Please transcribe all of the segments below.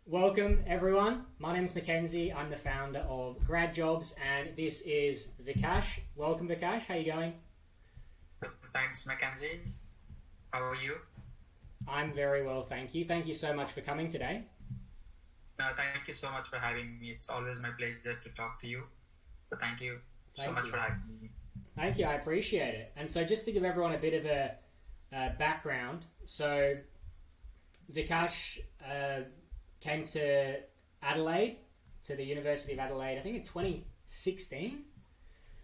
Welcome everyone. My name is Mackenzie. I'm the founder of Grad Jobs and this is Vikash. Welcome Vikash. How are you going? Thanks, Mackenzie. How are you? I'm very well, thank you. Thank you so much for coming today. Thank you so much for having me. It's always my pleasure to talk to you. So thank you so Thank much you. for having me. Thank you. I appreciate it. And so just to give everyone a bit of a background. So Vikash came to Adelaide, to the University of Adelaide, I think in 2016.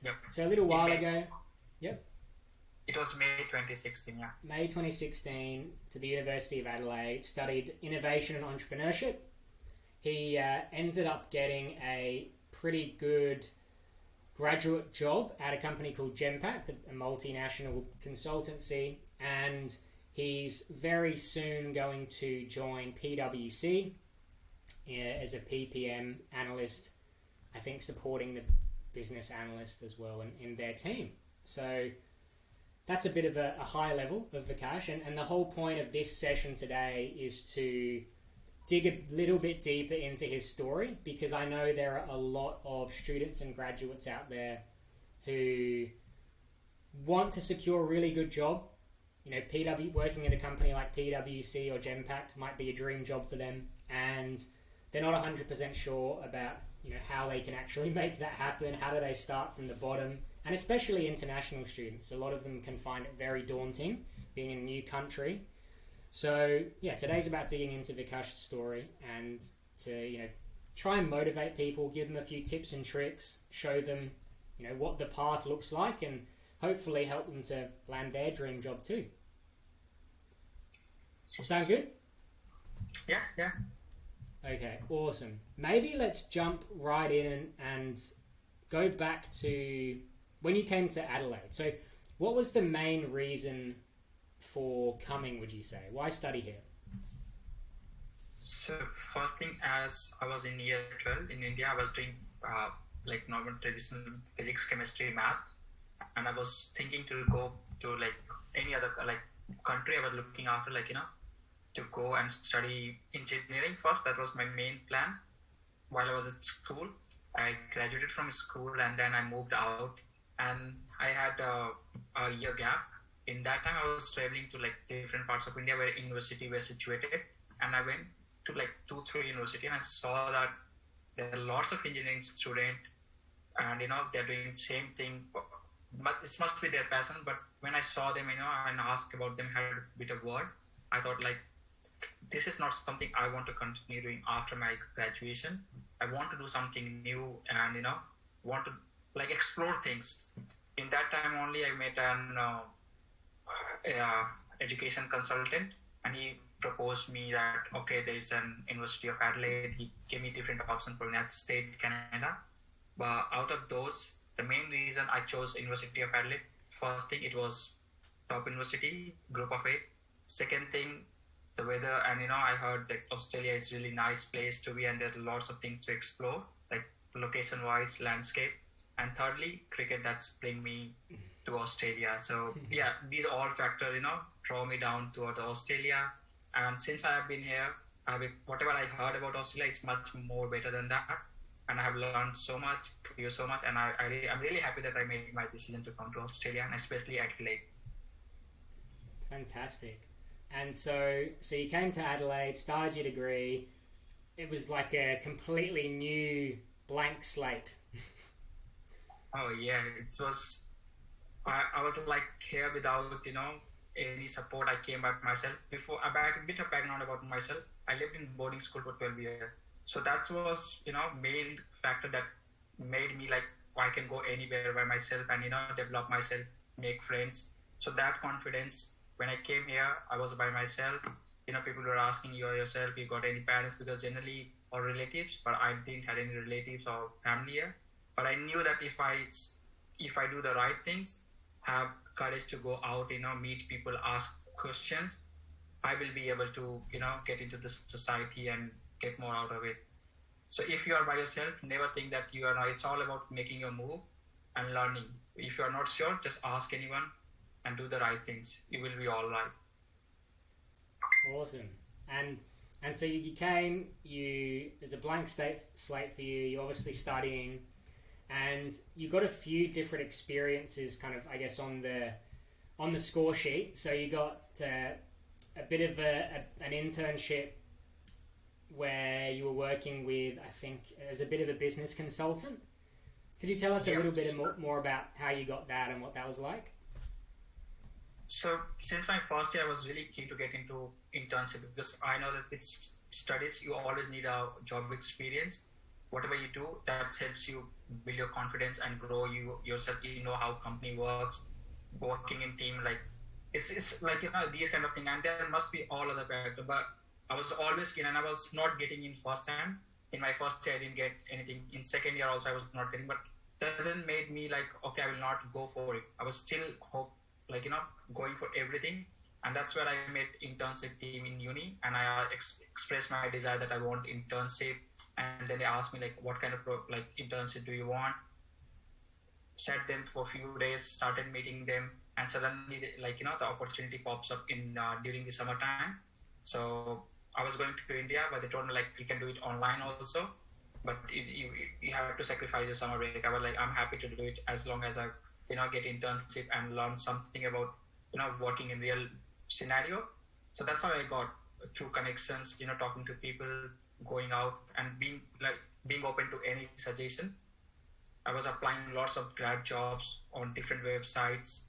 Yep. So a little while ago. Yep. It was May 2016, yeah. May 2016 to the University of Adelaide, studied innovation and entrepreneurship. He ended up getting a pretty good graduate job at a company called Genpact, a multinational consultancy, and he's very soon going to join PWC as a PPM analyst, I think supporting the business analyst as well in their team. So that's a bit of a high level of Vikash, and the whole point of this session today is to dig a little bit deeper into his story, because I know there are a lot of students and graduates out there who want to secure a really good job. You know, working at a company like PWC or Genpact might be a dream job for them, and they're not 100% sure about, you know, how they can actually make that happen. How do they start from the bottom? And especially international students, a lot of them can find it very daunting being in a new country. So yeah, today's about digging into Vikash's story and to, you know, try and motivate people, give them a few tips and tricks, show them, you know, what the path looks like, and hopefully help them to land their dream job too. Sound good? Yeah. Okay, awesome. Maybe let's jump right in and go back to when you came to Adelaide. So what was the main reason for coming, would you say? Why study here? So first thing, as I was in year 12 in India, I was doing like normal traditional physics, chemistry, math, and I was thinking to go to like any other like country. I was looking after, like, you know, to go and study engineering first. That was my main plan. While I was at school, I graduated from school and then I moved out, and I had a year gap. In that time, I was traveling to like different parts of India where university were situated, and I went to like 2-3 university, and I saw that there are lots of engineering students, and you know, they're doing same thing, but it must be their passion. But when I saw them, you know, and asked about them, had a bit of word, I thought like, this is not something I want to continue doing after my graduation. I want to do something new, and you know, want to like explore things. In that time only, I met an education consultant, and he proposed me that, okay, there is an University of Adelaide. He gave me different options for United States, Canada, but out of those, the main reason I chose University of Adelaide, first thing, it was top university, group of 8. Second thing, the weather, and you know, I heard that Australia is really nice place to be, and there are lots of things to explore, like location wise, landscape. And thirdly, cricket, that's bring me to Australia. So yeah, these all factors, you know, draw me down toward Australia. And since I have been here, whatever I heard about Australia is much more better than that, and I have learned so much, grew so much, and I'm really happy that I made my decision to come to Australia, and especially Adelaide. Fantastic. And so you came to Adelaide, started your degree. It was like a completely new blank slate. Oh yeah, it was. I was like here without, you know, any support. I came by myself. Before a bit of background about myself, I lived in boarding school for 12 years. So that was, you know, main factor that made me like, I can go anywhere by myself and, you know, develop myself, make friends. So that confidence, when I came here, I was by myself. You know, people were asking, you yourself, you got any parents? Because generally, or relatives, but I didn't have any relatives or family here. But I knew that if I do the right things, have courage to go out, you know, meet people, ask questions, I will be able to, you know, get into the society and get more out of it. So if you are by yourself, never think that you are not. It's all about making your move and learning. If you are not sure, just ask anyone and do the right things. You will be all right. Awesome. And And so you came, there's a blank slate for you, you're obviously studying, and you got a few different experiences kind of, I guess, on the score sheet. So you got a bit of an internship where you were working with, I think, as a bit of a business consultant. Could you tell us a little bit more about how you got that and what that was like? So since my first year, I was really keen to get into internship because I know that with studies, you always need a job experience. Whatever you do, that helps you build your confidence and grow yourself. You know how company works, working in team, like it's like, these kind of thing. And there must be all other factors, but I was always keen, and I was not getting in first time. In my first year, I didn't get anything. In second year also, I was not getting, but that didn't made me like, okay, I will not go for it. I was still going for everything. And that's where I met internship team in uni, and I expressed my desire that I want internship. And then they asked me like, what kind of internship do you want? Set them for a few days, started meeting them, and suddenly the opportunity pops up in during the summertime. So I was going to India, but they told me like, we can do it online also, but you have to sacrifice your summer break. I was like, I'm happy to do it as long as I get internship and learn something about working in real scenario. So that's how I got through connections, talking to people, going out, and being open to any suggestion. I was applying lots of grad jobs on different websites,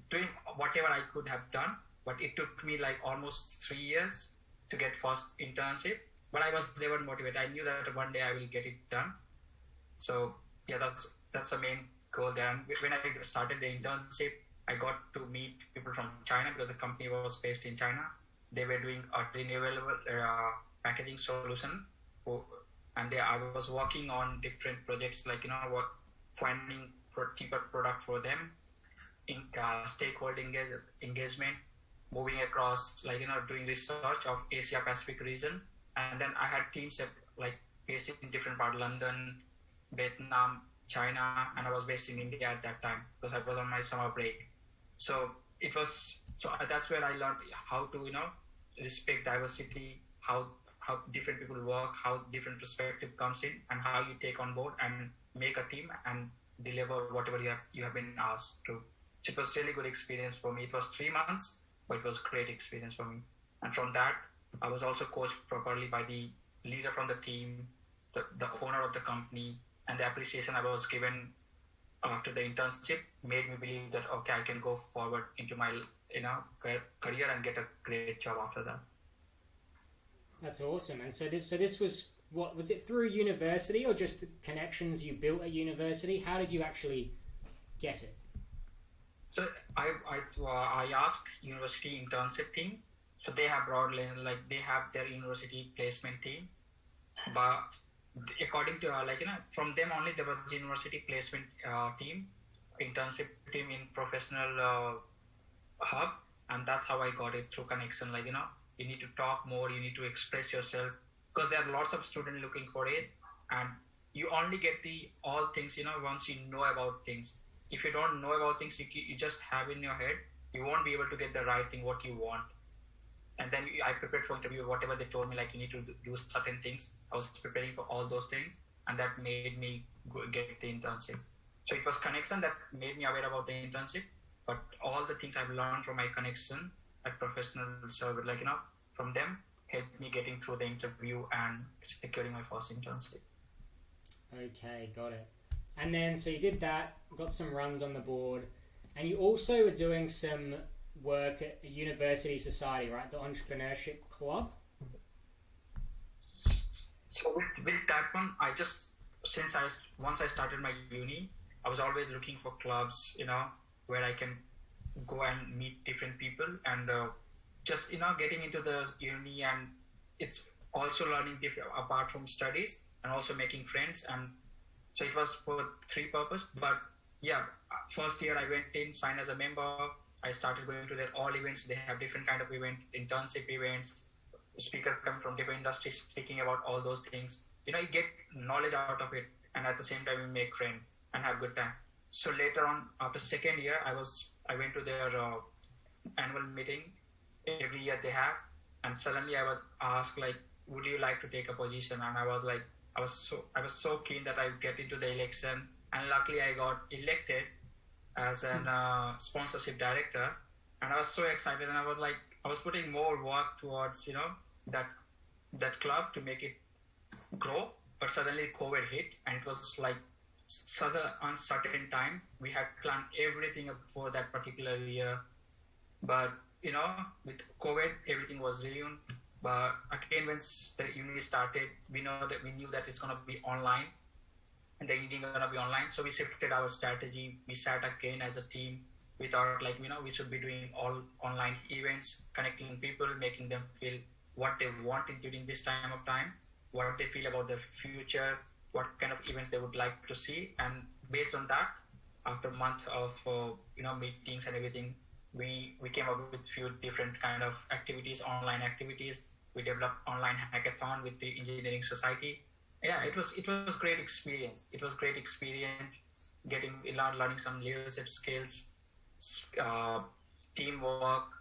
doing whatever I could have done. But it took me like almost 3 years to get first internship. But I was never motivated. I knew that one day I will get it done. So yeah, that's the main goal there. And when I started the internship, I got to meet people from China because the company was based in China. They were doing a renewable packaging solution, and I was working on different projects like finding cheaper product for them, in stakeholder engagement, moving across doing research of Asia Pacific region. And then I had teams based in different parts, London, Vietnam, China, and I was based in India at that time because I was on my summer break. So that's where I learned how to respect diversity, how different people work, how different perspective comes in, and how you take on board and make a team and deliver whatever you have been asked to. So it was really good experience for me. It was 3 months, but it was great experience for me. And from that, I was also coached properly by the leader from the team, the owner of the company, and the appreciation I was given after the internship made me believe that, okay, I can go forward into my career and get a great job after that. That's awesome. And so this was, what was it, through university or just the connections you built at university? How did you actually get it? So I asked university internship team. So they have they have their university placement team, but according to from them only there was university placement team, internship team in professional hub, and that's how I got it through connection. You need to talk more, you need to express yourself, because there are lots of students looking for it, and you only get all things once you know about things. If you don't know about things, you just have in your head, you won't be able to get the right thing what you want. And then I prepared for interview, whatever they told me, you need to do certain things. I was preparing for all those things, and that made me get the internship. So it was connection that made me aware about the internship, but all the things I've learned from my connection at professional service, from them, helped me getting through the interview and securing my first internship. Okay, got it. And then, so you did that, got some runs on the board, and you also were doing some work at a university society, right? The Entrepreneurship Club. So with that one, once I started my uni, I was always looking for clubs, where I can go and meet different people, and just getting into the uni, and it's also learning different apart from studies and also making friends. And so it was for 3 purposes. But yeah, first year I went in, signed as a member. I started going to their all events. They have different kind of event, internship events, speakers come from different industries speaking about all those things. You get knowledge out of it, and at the same time you make friends and have good time. So later on, after second year, I went to their annual meeting every year they have. and suddenly I was asked like, would you like to take a position? And I was like, I was so keen that I would get into the election, and luckily I got elected as an sponsorship director, and I was so excited, and I was putting more work towards that club to make it grow. But suddenly COVID hit, and it was like such an uncertain time. We had planned everything for that particular year, but with COVID, everything was ruined. But again, once the uni started, we knew that it's gonna be online, and the meeting gonna be online. So we shifted our strategy. We sat again as a team. We thought like we should be doing all online events, connecting people, making them feel what they want during this time, what they feel about the future, what kind of events they would like to see, and based on that, after a month of meetings and everything, we came up with few different kind of activities, online activities. We developed online hackathon with the engineering society. Yeah, it was great experience. It was great experience, learning some leadership skills, teamwork,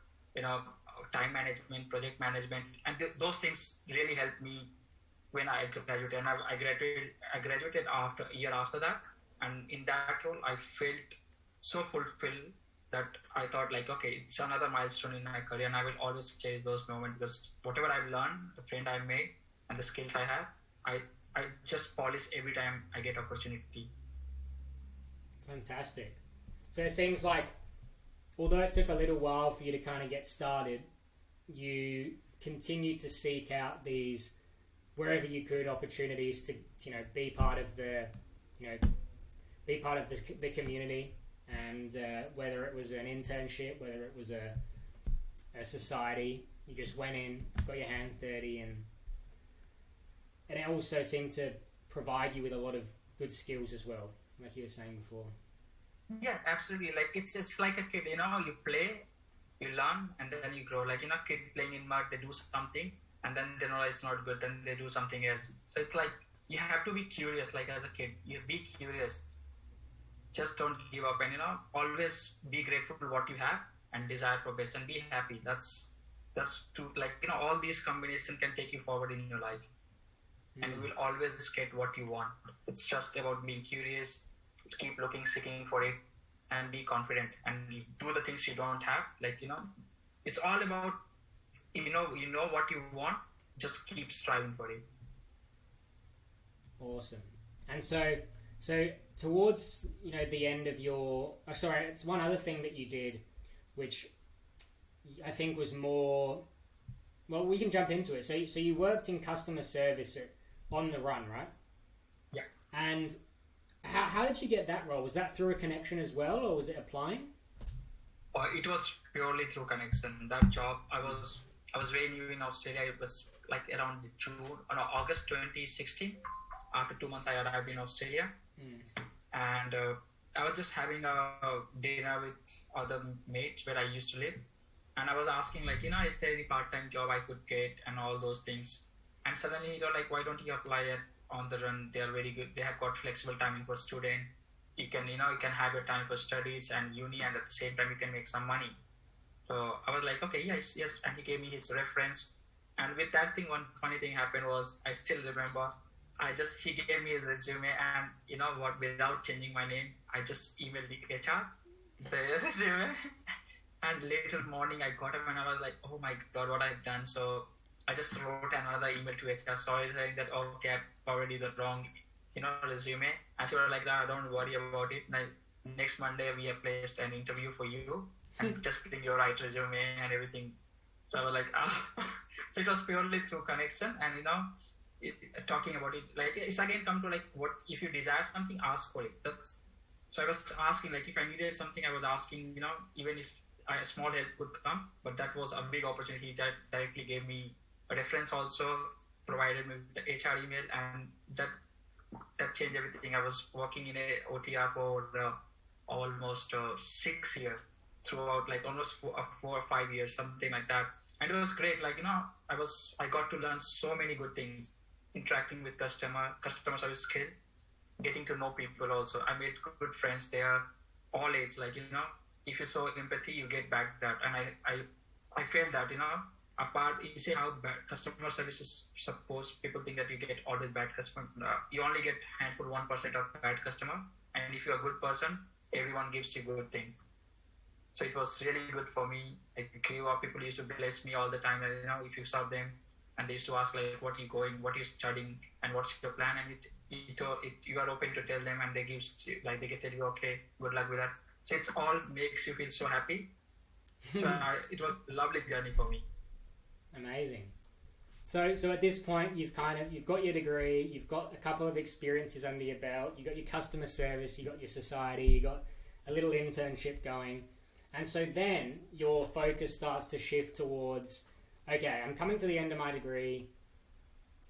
time management, project management, and those things really helped me when I graduated. And I graduated after a year after that, and in that role, I felt so fulfilled that I thought like, okay, it's another milestone in my career, and I will always cherish those moments, because whatever I've learned, the friend I made, and the skills I have, I just polish every time I get opportunity. Fantastic. So it seems like, although it took a little while for you to kind of get started, you continue to seek out these, wherever you could, opportunities to be part of the the community, and whether it was an internship, whether it was a society, you just went in, got your hands dirty, and it also seemed to provide you with a lot of good skills as well, like you were saying before. Yeah, absolutely. Like it's like a kid, you play, you learn, and then you grow. Like kid playing in mud, they do something, and then they know it's not good, then they do something else. So it's like you have to be curious. Like as a kid, you be curious. Just don't give up, and always be grateful for what you have and desire for best, and be happy. That's to all these combinations can take you forward in your life, and you will always get what you want. It's just about being curious, keep looking, seeking for it, and be confident, and do the things you don't have. It's all about what you want. Just keep striving for it. Awesome. And so towards the end of your it's one other thing that you did, which I think was more, well, we can jump into it. So you worked in customer service on the run, right? Yeah. And how did you get that role? Was that through a connection as well, or was it applying? It was purely through connection. That job, I was very new in Australia. It was like around August 2016. After 2 months, I arrived in Australia, and I was just having a dinner with other mates where I used to live, and I was asking is there any part-time job I could get and all those things. And suddenly why don't you apply it on the run? They are very good. They have got flexible timing for student. You can you can have your time for studies and uni, and at the same time you can make some money. So I was like, okay, yes, and he gave me his reference. And with that thing, one funny thing happened was, I still remember, he gave me his resume, and without changing my name, I just emailed the HR the resume. And later morning I got him, and I was like, oh my god, what I've done. So I just wrote another email to HR, sorry, saying that, okay, I forwarded the wrong resume. And she was like, nah, don't worry about it. Next Monday we have placed an interview for you, and just putting your right resume and everything. So I was like, so it was purely through connection, and talking about it, it's again come to what if you desire something, ask for it. So I was asking, if I needed something, I was asking, even if a small help would come, but that was a big opportunity. He directly gave me a reference, also provided me with the HR email, and that changed everything. I was working in a OTR for almost 6 years, throughout almost 4 or 5 years, something like that. And it was great. I got to learn so many good things, interacting with customer service skill, getting to know people also. I made good friends there, all age. If you show empathy, you get back that. And I felt that, apart, you see how bad customer service is. Suppose people think that you get always bad customer. You only get handful 1% of bad customer, and if you're a good person, everyone gives you good things. So it was really good for me. I grew up. People used to bless me all the time. And, if you saw them, and they used to ask like, "What are you going? What are you studying? And what's your plan?" And you are open to tell them, and they give like they can tell you, "Okay, good luck with that." So it's all makes you feel so happy. So it was a lovely journey for me. Amazing. So at this point, you've got your degree, you've got a couple of experiences under your belt, you got your customer service, you got your society, you got a little internship going, and so then your focus starts to shift towards, okay, I'm coming to the end of my degree,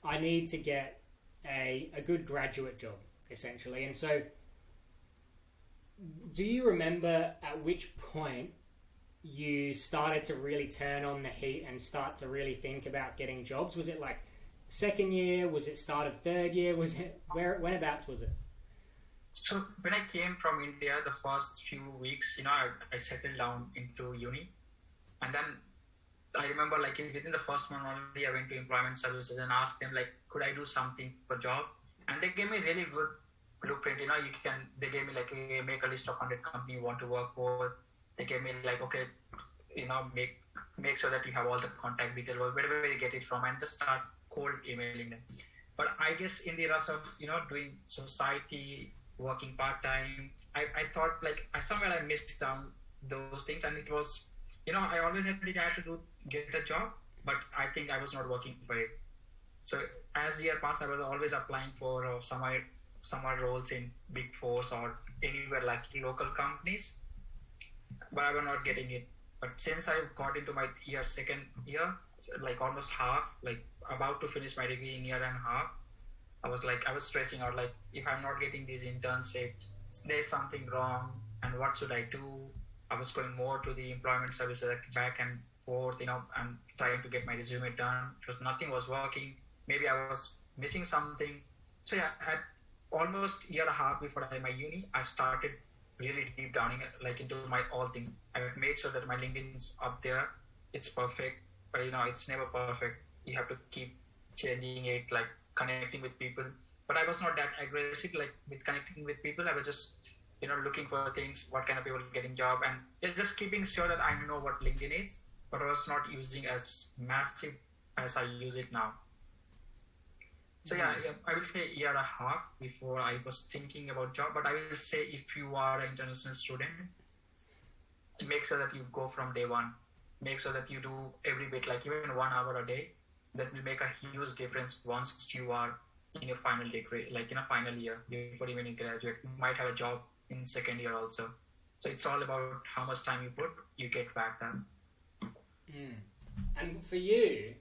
I need to get a good graduate job, essentially. And so, do you remember at which point you started to really turn on the heat and start to really think about getting jobs? Was it like second year? Was it start of third year? Was it whenabouts was it? So when I came from India, the first few weeks, I settled down into uni, and then I remember like within the first month only, I went to employment services and asked them like, could I do something for job? And they gave me really good blueprint. They gave me like, make a list of 100 companies you want to work for. They gave me like, okay, make sure that you have all the contact details, wherever you get it from, and just start cold emailing them. But I guess in the rush of, doing society, working part-time, I thought like somewhere I missed down those things. And it was, I always had the desire to get a job, but I think I was not working for it. So as year passed, I was always applying for summer roles in Big Fours or anywhere like local companies, but I was not getting it. But since I got into my second year, like almost half, like about to finish my degree in year and a half, I was stressing out, like, if I'm not getting these internships, there's something wrong, and what should I do? I was going more to the employment services, like back and forth, and trying to get my resume done, because nothing was working. Maybe I was missing something. So yeah, at almost a year and a half before my uni, I started really deep downing like into my all things. I made sure that my LinkedIn's up there. It's perfect, but it's never perfect. You have to keep changing it, like connecting with people. But I was not that aggressive, like with connecting with people. I was just, looking for things, what kind of people getting job, and just keeping sure that I know what LinkedIn is, but I was not using as massive as I use it now. So yeah, I will say a year and a half before I was thinking about job. But I will say if you are an international student, make sure that you go from day one. Make sure that you do every bit, like even 1 hour a day. That will make a huge difference once you are in your final degree, like in a final year, before even you graduate. You might have a job in second year also. So it's all about how much time you put, you get back then. And for you,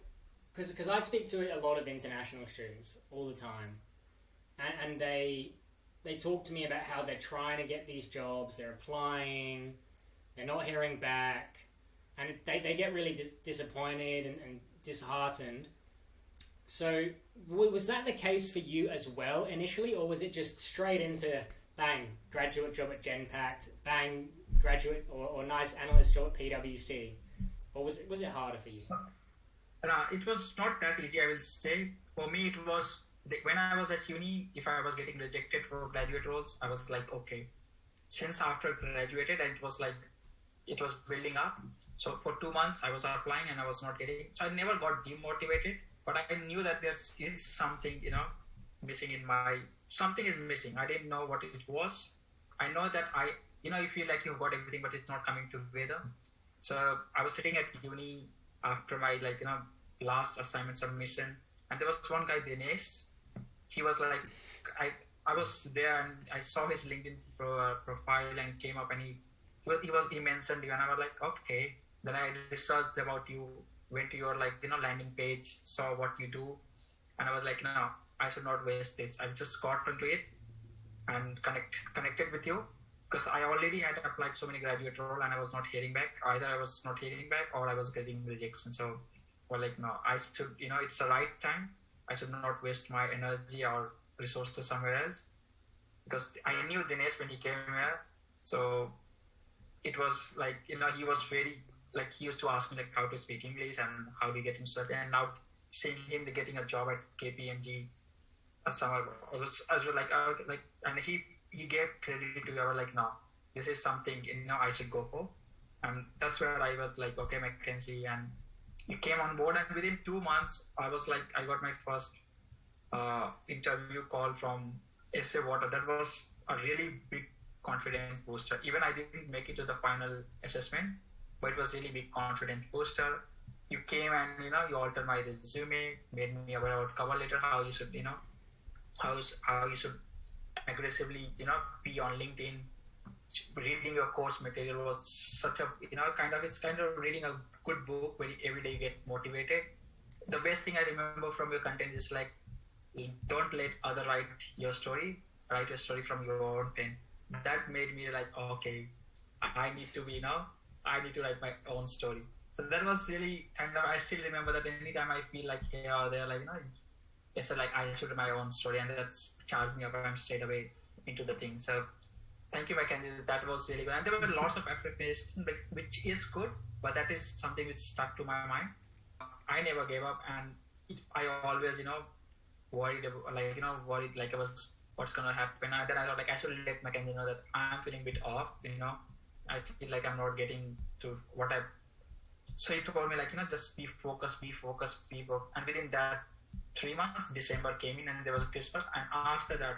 because I speak to a lot of international students all the time, and they talk to me about how they're trying to get these jobs, they're applying, they're not hearing back, and they get really disappointed and disheartened. So was that the case for you as well initially, or was it just straight into bang, graduate job at Genpact, bang, graduate or nice analyst job at PWC, or was it harder for you? It was not that easy, I will say. For me, it was when I was at uni, if I was getting rejected for graduate roles, I was like, okay. Since after graduated, it was building up. So for 2 months, I was applying and I was not getting. So I never got demotivated, but I knew that there is something, missing something is missing. I didn't know what it was. I know that you feel like you've got everything, but it's not coming together. So I was sitting at uni after my last assignment submission, and there was one guy, Dinesh. He was like, I was there and I saw his LinkedIn profile and came up, and he mentioned you, and I was like, okay. Then I researched about you, went to your landing page, saw what you do, and I was like, no, I should not waste this. I just got into it and connected with you, because I already had applied so many graduate roles and I was not hearing back. Either I was not hearing back or I was getting rejection. So no, I should, it's the right time. I should not waste my energy or resources somewhere else, because I knew Dinesh when he came here. So it was like, he was very like he used to ask me like how to speak English and how do you get into that. And now seeing him getting a job at KPMG, summer, I was like, and he gave credit to me. I was like, no, this is something I should go for, and that's where I was like, okay, Mackenzie, and he came on board, and within 2 months, I was like, I got my first interview call from SA Water. That was a really big confident booster. Even I didn't make it to the final assessment, but it was really big confident booster. You came and you altered my resume, made me aware about cover letter, how you should how you should aggressively be on LinkedIn. Reading your course material was such a it's kind of reading a good book where every day you get motivated. The best thing I remember from your content is like, don't let other write your story from your own pen. That made me like, okay, I need to write my own story. So that was really kind of, I still remember that anytime I feel like here or there, like it's like I should write my own story, and that's charged me up. I'm straight away into the thing. So thank you, Mackenzie. That was really good. And there were lots of applications, which is good, but that is something which stuck to my mind. I never gave up, and I always, worried like I was, what's going to happen. And then I thought like I should let Mackenzie know that I'm feeling a bit off, I feel like I'm not getting to what I. So he told me like, just be focused. And within that 3 months, December came in and there was Christmas. And after that,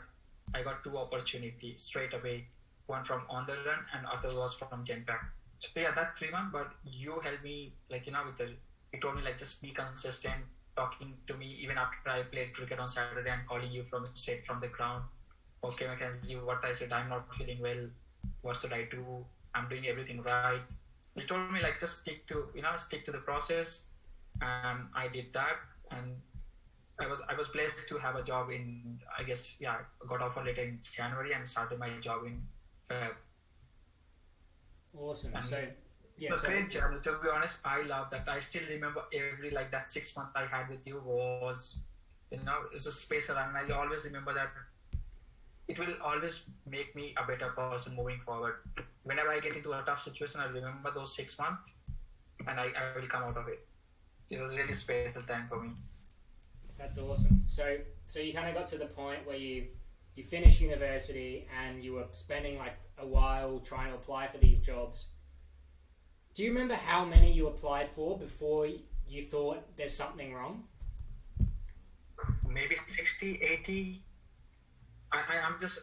I got 2 opportunities straight away. One from On the Run and other was from Genpact. So yeah, that 3 months, but you helped me like, you told me like, just be consistent, talking to me even after I played cricket on Saturday and calling you straight from the ground. Okay, Mackenzie, what I said, I'm not feeling well. What should I do? I'm doing everything right. You told me like, just stick to the process. And I did that. And I was blessed to have a job in, I guess, I got offer later in January and started my job in Feb. Awesome. And so it was a great journey. To be honest, I love that. I still remember every, like that 6 months I had with you was, it's a space around. I always remember that it will always make me a better person moving forward. Whenever I get into a tough situation, I remember those 6 months and I will come out of it. It was a really special time for me. That's awesome. So you kind of got to the point where you finished university and you were spending like a while trying to apply for these jobs. Do you remember how many you applied for before you thought there's something wrong? Maybe 60, 80.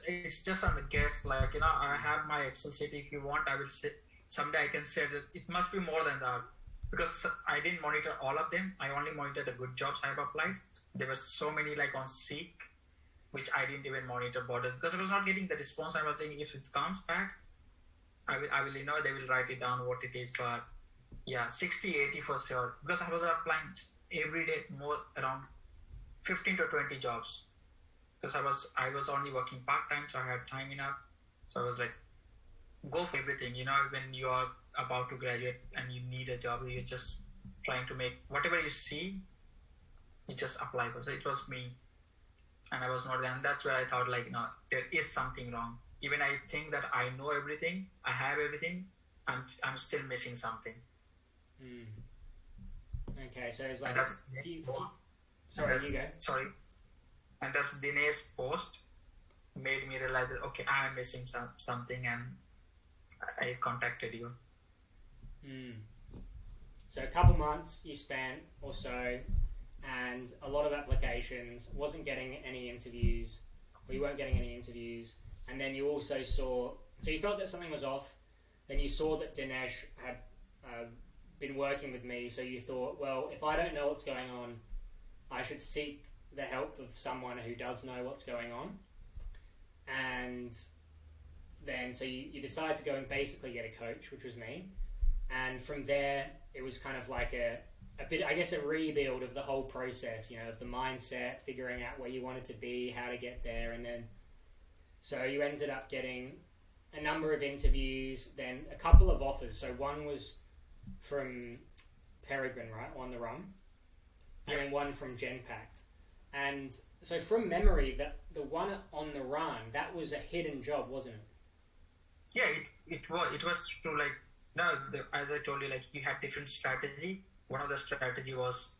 It's just on a guess. Like, I have my Excel sheet. If you want, I will say, someday I can say that it must be more than that. Because I didn't monitor all of them. I only monitored the good jobs I have applied. There were so many like on Seek, which I didn't even monitor bother because I was not getting the response. I was thinking if it comes back, I will they will write it down what it is. But yeah, 60, 80 for sure. Because I was applying every day more around 15 to 20 jobs. Because I was only working part-time, so I had time enough. So I was like, go for everything. When you are about to graduate and you need a job, you're just trying to make whatever you see, you just apply for. So it was me. And I was not there. And that's where I thought like, there is something wrong. Even I think that I know everything, I have everything, I'm still missing something. Okay, so it's like Sorry, you go. Sorry. And that's Dinesh's post made me realize that, okay, I'm missing something, and I contacted you. So a couple months you spent or so, and a lot of applications, wasn't getting any interviews, or you weren't getting any interviews, and then you also saw, so you felt that something was off, then you saw that Dinesh had been working with me, so you thought, well, if I don't know what's going on, I should seek the help of someone who does know what's going on. And then so you decide to go and basically get a coach, which was me, and from there it was kind of like a bit, I guess, a rebuild of the whole process, of the mindset, figuring out where you wanted to be, how to get there. And then so you ended up getting a number of interviews, then a couple of offers. So one was from Peregrine, right, On the Run, and then one from Genpact. And so from memory, that the one On the Run, that was a hidden job, wasn't it? Yeah, it was through like, as I told you, like you had different strategy. One of the strategy was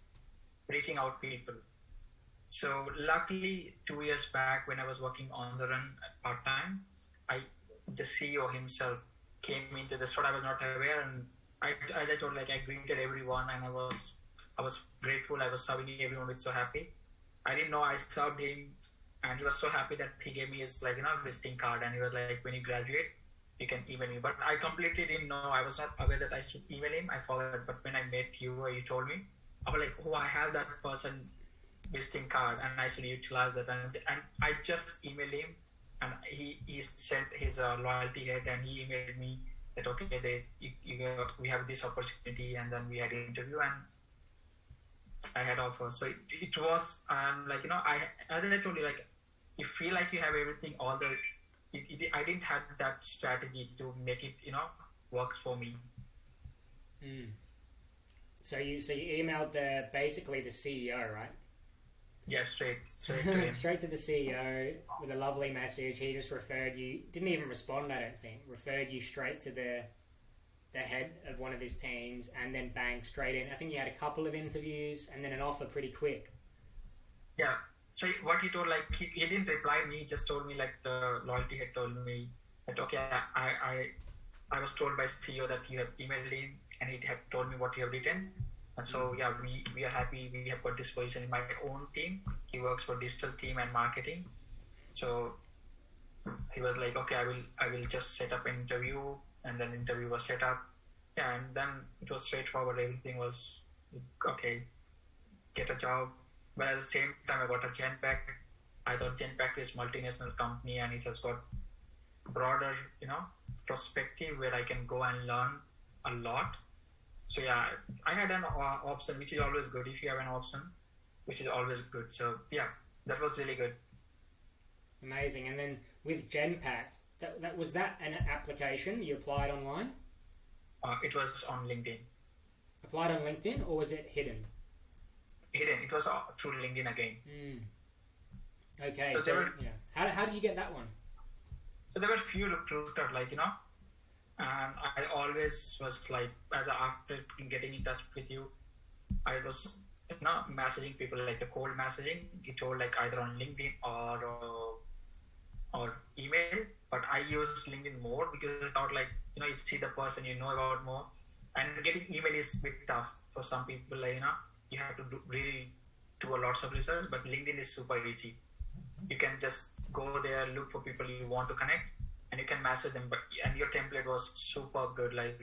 reaching out people. So luckily, 2 years back when I was working on the run part time, the CEO himself came into the store. I was not aware, and as I told, like I greeted everyone, and I was grateful. I was serving everyone with so happy. I didn't know I served him, and he was so happy that he gave me his visiting card, and he was like, when you graduate, you can email me. But I completely didn't know. I was not aware that I should email him. I forgot. But when I met you, you told me, I was like, oh, I have that person visiting card, and I should utilize that. And I just emailed him, and he sent his loyalty head, and he emailed me that okay, we have this opportunity, and then we had an interview, and I had offer. So it was as I told you, like you feel like you have everything, I didn't have that strategy to make it works for me. So you emailed basically the CEO, right? Yeah, straight to him. Straight to the CEO with a lovely message. He just referred you, didn't even respond, I don't think, referred you straight to the head of one of his teams, and then bang, straight in. I think you had a couple of interviews and then an offer pretty quick. Yeah. So what he told, like he didn't reply me, he just told me, like the loyalty head told me that okay, I was told by CEO that you have emailed him and he had told me what you have written. And so yeah, we are happy we have got this position in my own team. He works for digital team and marketing. So he was like, okay, I will just set up an interview, and then interview was set up. Yeah, and then it was straightforward. Everything was okay, get a job. But at the same time, I got a Genpact. I thought Genpact is multinational company, and it has got broader, perspective where I can go and learn a lot. So yeah, I had an option, which is always good. If you have an option, which is always good. So yeah, that was really good. Amazing. And then with Genpact, that was that an application you applied online? It was on LinkedIn. Applied on LinkedIn, or was it hidden? Hidden. It was through LinkedIn again. Okay. So yeah, how did you get that one? So there were few recruiters, and I always was like, after getting in touch with you, I was messaging people, like the cold messaging. You told like either on LinkedIn or email, but I use LinkedIn more because I thought like you see the person you know about more, and getting email is a bit tough for some people. You have to really do a lots of research, but LinkedIn is super easy. You can just go there, look for people you want to connect, and you can message them. And your template was super good. Like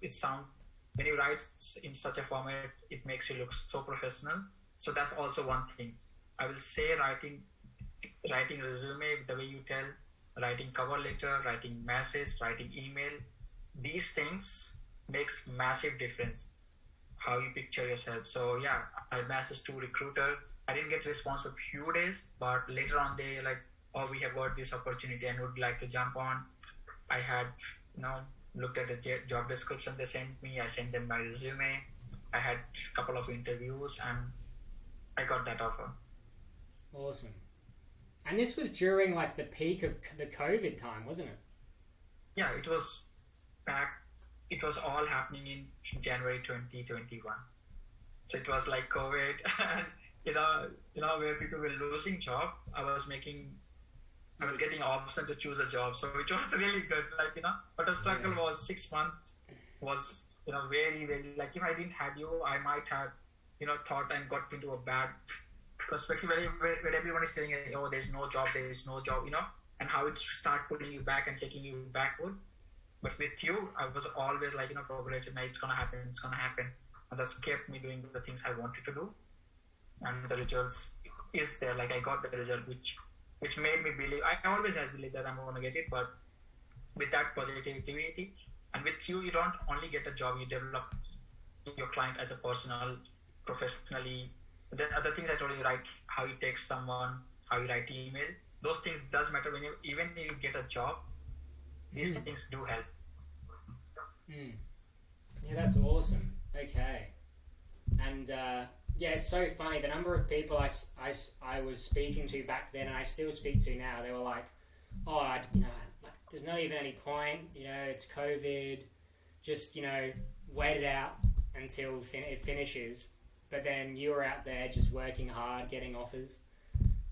it sound, when you write in such a format, it makes you look so professional. So that's also one thing. I will say writing resume the way you tell, writing cover letter, writing message, writing email. These things makes massive difference. How you picture yourself. So yeah, I messaged two recruiter. I didn't get response for a few days, but later on they like, oh, we have got this opportunity and would like to jump on. I had looked at the job description they sent me. I sent them my resume. I had a couple of interviews and I got that offer. Awesome. And this was during like the peak of the COVID time, wasn't it? Yeah, it was back. It was all happening in January 2021. So it was like COVID, and where people were losing job. I was getting option to choose a job, so it was really good. But the struggle was 6 months. Was very very like if I didn't have you, I might have thought and got into a bad perspective where everyone is telling you, oh, there's no job, and how it start pulling you back and taking you backward. But with you, I was always like, progressive. It's gonna happen. And that's kept me doing the things I wanted to do. And the results is there. Like I got the result, which made me believe. I always have believed that I'm gonna get it. But with that positivity, and with you, you don't only get a job. You develop your client as a personal, professionally. The other things I told you, right? How you text someone, how you write email. Those things does matter even if you get a job. These things do help. Yeah, that's awesome. Okay. And yeah, it's so funny. The number of people I was speaking to back then, and I still speak to now, they were like, oh, like, there's not even any point. It's COVID. just, waited out until it finishes. But then you were out there just working hard, getting offers.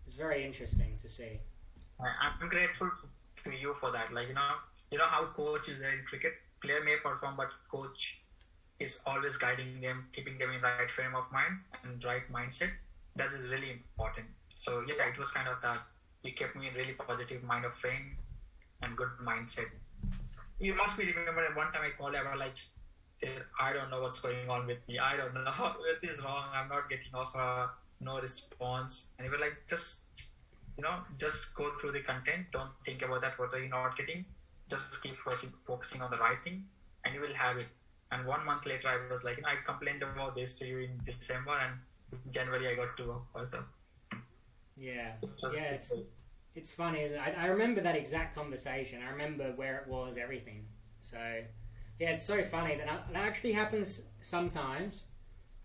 It's very interesting to see. I'm grateful to you for that. Like, how coach is there in cricket. Player may perform, but coach is always guiding them, keeping them in right frame of mind and right mindset. That is really important. So yeah, it was kind of that. You kept me in really positive mind of frame and good mindset. You must be remember that one time I called, I was like, I don't know what's going on with me. I don't know what is wrong. I'm not getting offer, no response. And you were like, just go through the content. Don't think about that, what are you not getting. Just keep focusing on the right thing and you will have it. And 1 month later, I was like, I complained about this to you in December, and in January I got to work also. Yeah, it's funny, isn't it? I remember that exact conversation. I remember where it was, everything. So, yeah, it's so funny that actually happens sometimes.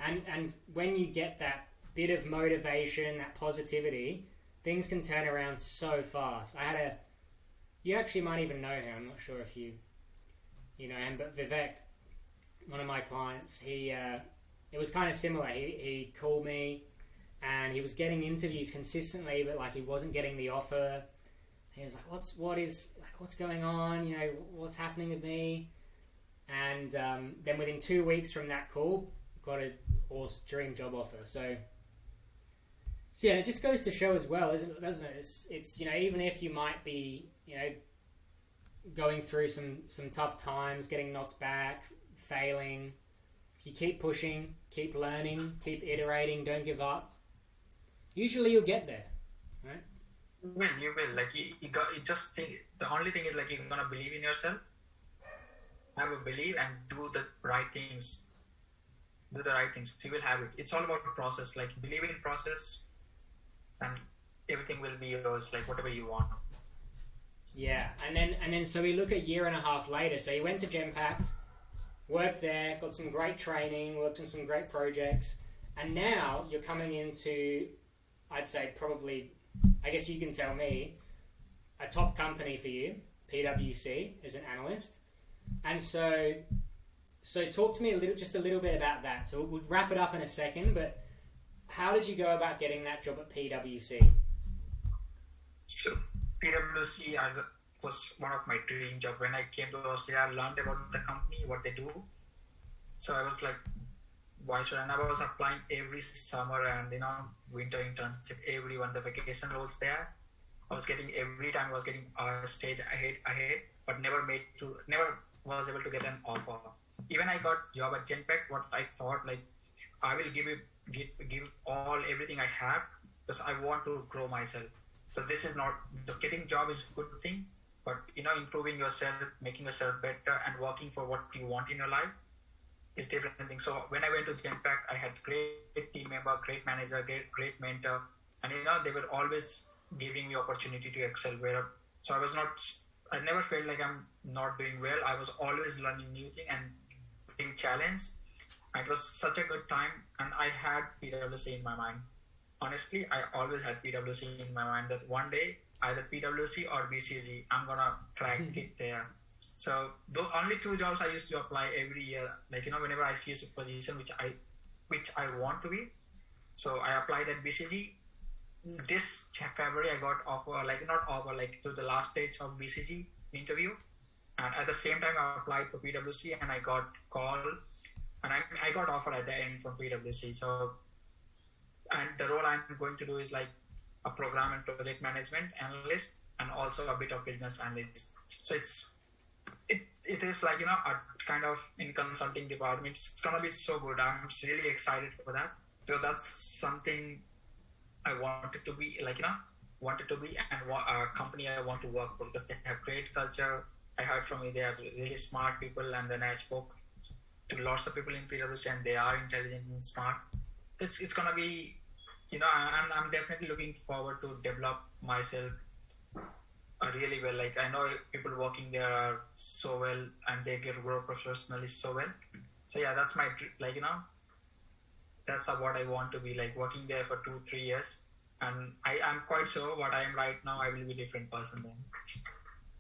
And when you get that bit of motivation, that positivity, things can turn around so fast. You actually might even know him. I'm not sure if you know him, but Vivek, one of my clients, it was kind of similar. He called me and he was getting interviews consistently, but like he wasn't getting the offer. He was like, what's going on? What's happening with me? And then within 2 weeks from that call, got a dream job offer. So yeah, it just goes to show as well, doesn't it? It's even if you might be, going through some tough times, getting knocked back, failing, if you keep pushing, keep learning, keep iterating, don't give up, usually you'll get there, right? You will. Like you just think, the only thing is like you're gonna believe in yourself, have a belief, and do the right things. You will have it. It's all about the process. Like believe in process, and everything will be yours. Like whatever you want. Yeah, and then so we look at 1.5 years later. So you went to Genpact, worked there, got some great training, worked on some great projects, and now you're coming into, I'd say probably, I guess you can tell me, a top company for you, PWC, as an analyst. And so talk to me just a little bit about that. So we'll wrap it up in a second, but how did you go about getting that job at PWC? Sure. PWC was one of my dream job. When I came to Australia, I learned about the company, what they do. So I was like, why should I? And I was applying every summer and winter internship, everyone, the vacation roles there. Every time I was getting a stage ahead, but never was able to get an offer. Even I got job at Genpact, what I thought, like, I will give everything I have because I want to grow myself. Because this is not, the getting job is a good thing, but improving yourself, making yourself better, and working for what you want in your life is different thing. So when I went to Genpact, I had great team member, great manager, great mentor, and they were always giving me opportunity to excel. So I never felt like I'm not doing well. I was always learning new thing and being challenged. And it was such a good time, and I had PWC in my mind. Honestly, I always had PWC in my mind that one day, either PWC or BCG, I'm gonna crack it there. So the only 2 jobs I used to apply every year, like whenever I see a position which I want to be. So I applied at BCG. This February I got offer, to the last stage of BCG interview, and at the same time I applied for PWC and I got called, and I got offer at the end from PWC. So, and the role I'm going to do is like a program and project management analyst and also a bit of business analyst. So it is like a kind of in consulting department. It's gonna be so good. I'm really excited for that. So that's something I wanted to be and a company I want to work for because they have great culture. I heard from you, they are really smart people, and then I spoke to lots of people in PwC and they are intelligent and smart. It's gonna be, and I'm definitely looking forward to develop myself really well. Like I know people working there are so well and they get grow professionally so well. So yeah, that's my that's what I want to be, like working there for 2-3 years, and I'm quite sure what I am right now I will be a different person then.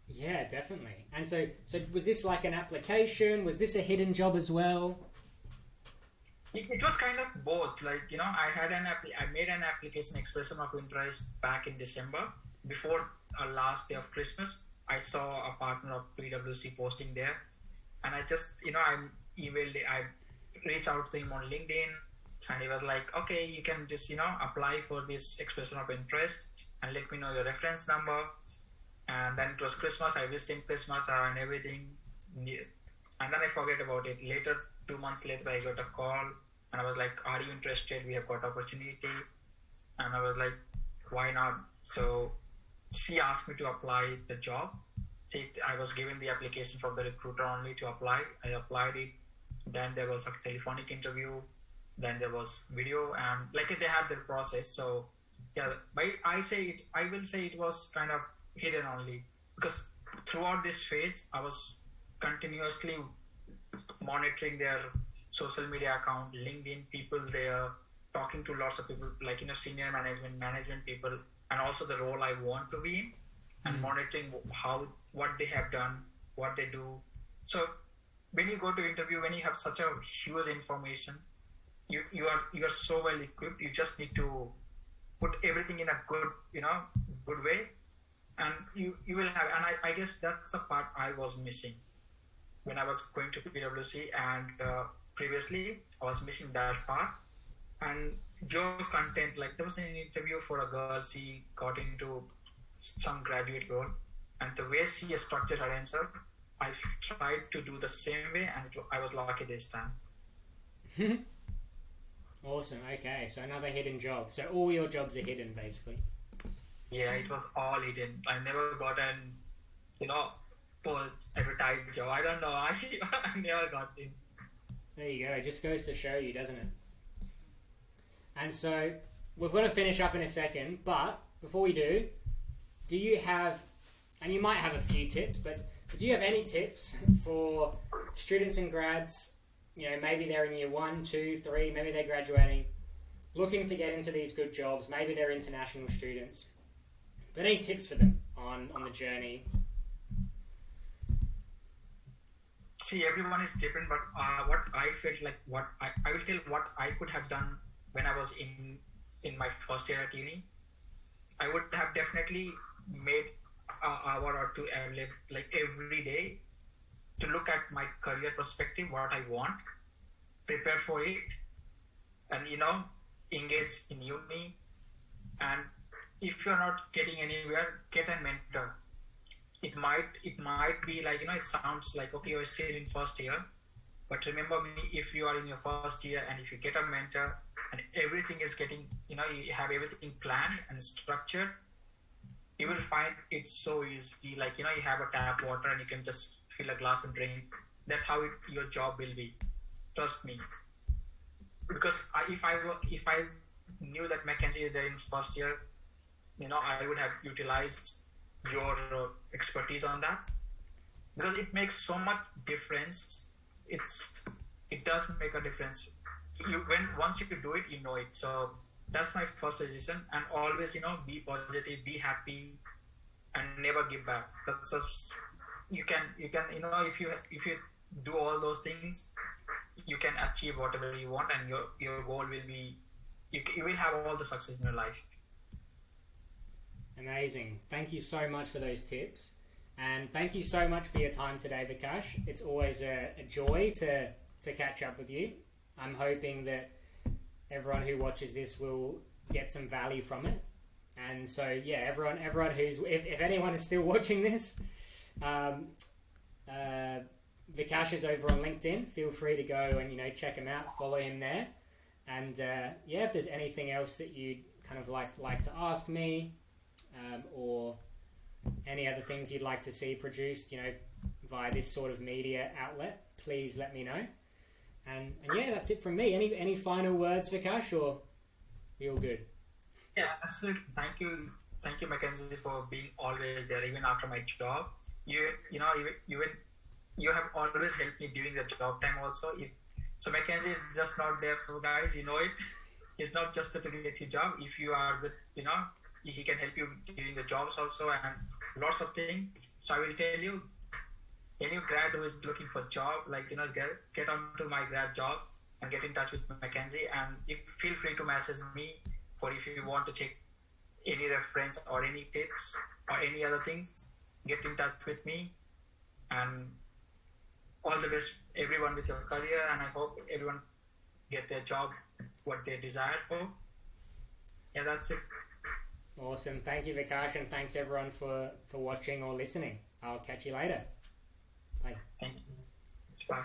Yeah, definitely. And so was this like an application? Was this a hidden job as well? It was kind of both. Like, I made an application expression of interest back in December before last day of Christmas. I saw a partner of PWC posting there, and I just, I reached out to him on LinkedIn, and he was like, okay, you can just, apply for this expression of interest and let me know your reference number. And then it was Christmas. I wished him Christmas and everything. And then I forget about it. Later, 2 months later, I got a call and I was like, are you interested? We have got opportunity. And I was like, why not? So she asked me to apply the job. I was given the application from the recruiter only to apply. I applied it. Then there was a telephonic interview. Then there was video, and like they had their process. So yeah, I will say it was kind of hidden only, because throughout this phase I was continuously monitoring their social media account, LinkedIn, people there, talking to lots of people, like senior management people, and also the role I want to be in, and monitoring what they have done, what they do. So when you go to interview, when you have such a huge information, you are so well equipped. You just need to put everything in a good way, and you will have. And I guess that's the part I was missing when I was going to PWC, and previously I was missing that part. And your content, like there was an interview for a girl, she got into some graduate role, and the way she has structured her answer, I tried to do the same way, and I was lucky this time. Awesome. Okay, so another hidden job. So all your jobs are hidden, basically. Yeah, it was all hidden. I never got an, advertised job. I don't know. I never got it. There you go. It just goes to show you, doesn't it? And so we're going to finish up in a second, but before we do you have, and you might have a few tips, but do you have any tips for students and grads? Maybe they're in year 1, 2, 3, maybe they're graduating, looking to get into these good jobs, maybe they're international students. But any tips for them on the journey? See, everyone is different, but what I felt like, I will tell what I could have done when I was in my first year at uni. I would have definitely made an hour or two like every day to look at my career perspective, what I want, prepare for it, and engage in uni. And if you're not getting anywhere, get a mentor. It might be like, it sounds like, okay, you're still in first year, but remember me, if you are in your first year and if you get a mentor and everything is getting, you have everything planned and structured, you will find it so easy. Like, you have a tap water and you can just fill a glass and drink. That's how your job will be. Trust me. Because if I knew that Mackenzie is there in first year, I would have utilized your expertise on that, because it makes so much difference. It does make a difference. Once you do it, you know it. So that's my first suggestion. And always, be positive, be happy, and never give back. That's just, you can if you do all those things, you can achieve whatever you want, and your goal will be, you will have all the success in your life. Amazing. Thank you so much for those tips, and thank you so much for your time today, Vikash. It's always a joy to catch up with you. I'm hoping that everyone who watches this will get some value from it. And so yeah, everyone who's, if anyone is still watching this, Vikash is over on LinkedIn. Feel free to go and check him out, follow him there. And if there's anything else that you'd kind of like to ask me, or any other things you'd like to see produced, via this sort of media outlet, please let me know. And yeah, that's it from me. Any final words, Vikash, or are you all good? Yeah, absolutely. Thank you, Mackenzie, for being always there, even after my job. You have always helped me during the job time also. So Mackenzie is just not there for guys, it. It's not just to get your job. If you are with, he can help you getting the jobs also and lots of things. So I will tell you, any grad who is looking for job, like get onto my grad job and get in touch with Mackenzie, and you feel free to message me for if you want to check any reference or any tips or any other things. Get in touch with me, and all the best everyone with your career, and I hope everyone get their job what they desire for. Yeah, that's it. Awesome. Thank you, Vikash, and thanks everyone for watching or listening. I'll catch you later. Bye. Thank you. It's bye.